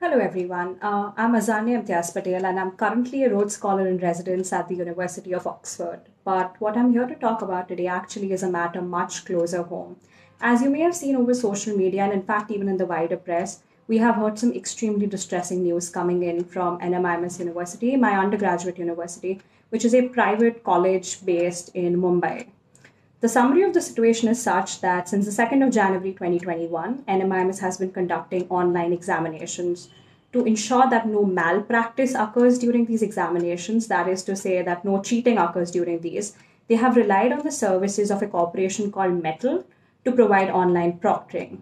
Hello everyone, I'm Azania Imtiaz Patel and I'm currently a Rhodes Scholar in Residence at the University of Oxford. But what I'm here to talk about today actually is a matter much closer home. As you may have seen over social media and in fact even in the wider press, we have heard some extremely distressing news coming in from NMIMS University, my undergraduate university, which is a private college based in Mumbai. The summary of the situation is such that since the 2nd of January 2021, NMIMS has been conducting online examinations to ensure that no malpractice occurs during these examinations, that is to say, that no cheating occurs during these. They have relied on the services of a corporation called Metal to provide online proctoring.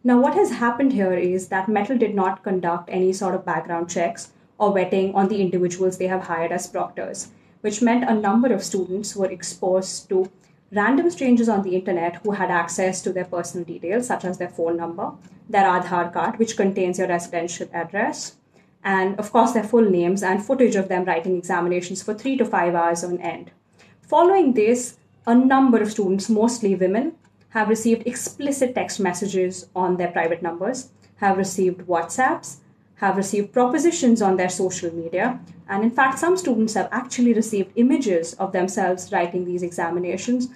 Now, what has happened here is that Metal did not conduct any sort of background checks or vetting on the individuals they have hired as proctors, which meant a number of students were exposed to random strangers on the internet who had access to their personal details, such as their phone number, their Aadhaar card, which contains your residential address, and of course their full names and footage of them writing examinations for 3 to 5 hours on end. Following this, a number of students, mostly women, have received explicit text messages on their private numbers, have received WhatsApps, have received propositions on their social media, and in fact, some students have actually received images of themselves writing these examinations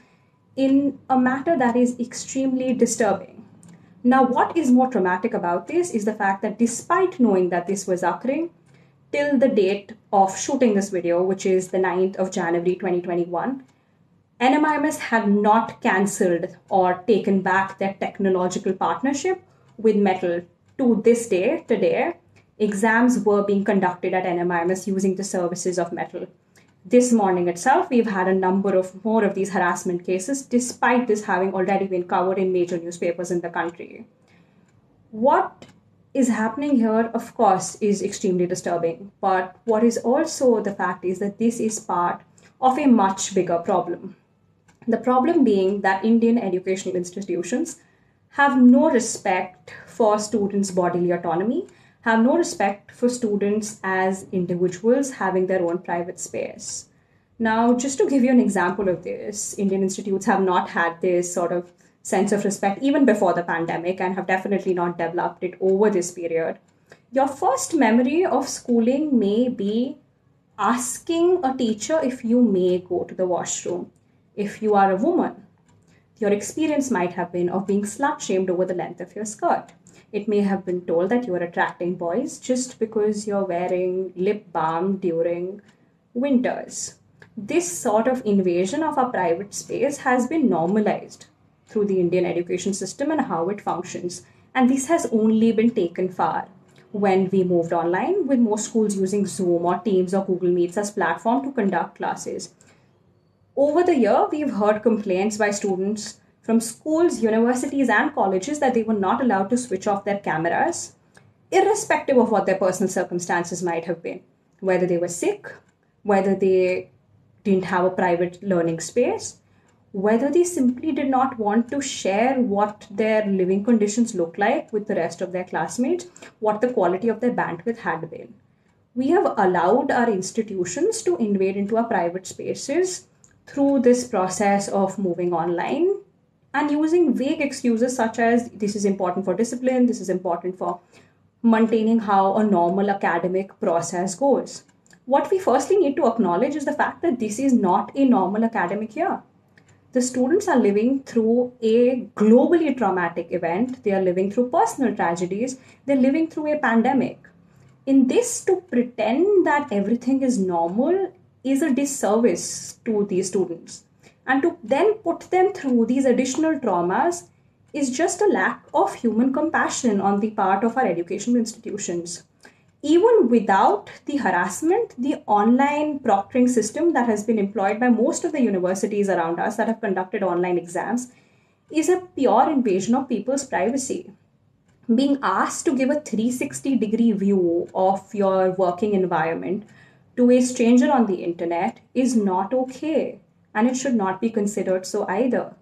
in a matter that is extremely disturbing. Now, what is more traumatic about this is the fact that despite knowing that this was occurring, till the date of shooting this video, which is the 9th of January 2021, NMIMS had not cancelled or taken back their technological partnership with Metal. To this day, today, exams were being conducted at NMIMS using the services of Metal. This morning itself, we've had a number of more of these harassment cases, despite this having already been covered in major newspapers in the country. What is happening here, of course, is extremely disturbing. But what is also the fact is that this is part of a much bigger problem. The problem being that Indian educational institutions have no respect for students' bodily autonomy, have no respect for students as individuals having their own private space. Now, just to give you an example of this, Indian institutes have not had this sort of sense of respect even before the pandemic and have definitely not developed it over this period. Your first memory of schooling may be asking a teacher if you may go to the washroom. If you are a woman, your experience might have been of being slut-shamed over the length of your skirt. It may have been told that you are attracting boys just because you're wearing lip balm during winters. This sort of invasion of our private space has been normalized through the Indian education system and how it functions. And this has only been taken far when we moved online, with most schools using Zoom or Teams or Google Meets as platform to conduct classes. Over the year, we've heard complaints by students from schools, universities, and colleges that they were not allowed to switch off their cameras, irrespective of what their personal circumstances might have been. Whether they were sick, whether they didn't have a private learning space, whether they simply did not want to share what their living conditions look like with the rest of their classmates, what the quality of their bandwidth had been. We have allowed our institutions to invade into our private spaces through this process of moving online and using vague excuses such as this is important for discipline, this is important for maintaining how a normal academic process goes. What we firstly need to acknowledge is the fact that this is not a normal academic year. The students are living through a globally traumatic event. They are living through personal tragedies. They're living through a pandemic. In this, to pretend that everything is normal is a disservice to these students. And to then put them through these additional traumas is just a lack of human compassion on the part of our educational institutions. Even without the harassment, the online proctoring system that has been employed by most of the universities around us that have conducted online exams is a pure invasion of people's privacy. Being asked to give a 360-degree view of your working environment to a stranger on the internet is not okay, and it should not be considered so either.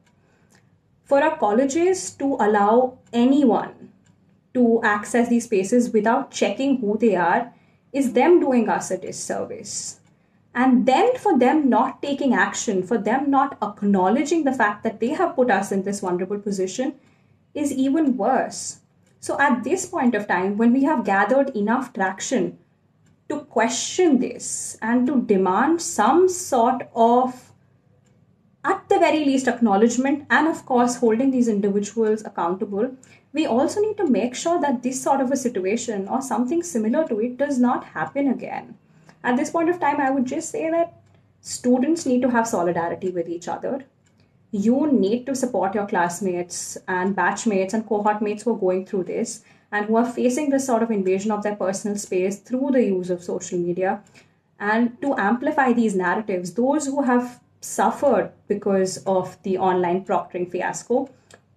For our colleges to allow anyone to access these spaces without checking who they are is them doing us a disservice. And then for them not taking action, for them not acknowledging the fact that they have put us in this vulnerable position is even worse. So at this point of time, when we have gathered enough traction to question this and to demand some sort of, at the very least, acknowledgement, and of course holding these individuals accountable, we also need to make sure that this sort of a situation or something similar to it does not happen again. At this point of time, I would just say that students need to have solidarity with each other. You need to support your classmates and batchmates and cohort mates who are going through this and who are facing this sort of invasion of their personal space through the use of social media, and to amplify these narratives. Those who have suffered because of the online proctoring fiasco,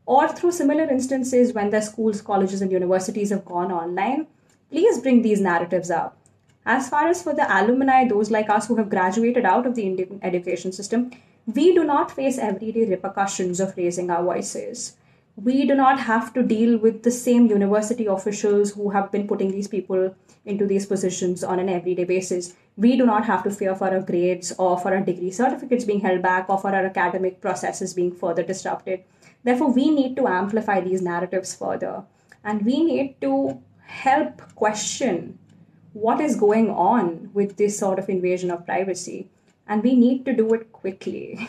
or through similar instances when their schools, colleges, and universities have gone online, please bring these narratives up. As far as for the alumni, those like us who have graduated out of the Indian education system, we do not face everyday repercussions of raising our voices. We do not have to deal with the same university officials who have been putting these people into these positions on an everyday basis. We do not have to fear for our grades or for our degree certificates being held back or for our academic processes being further disrupted. Therefore, we need to amplify these narratives further, and we need to help question what is going on with this sort of invasion of privacy, and we need to do it quickly.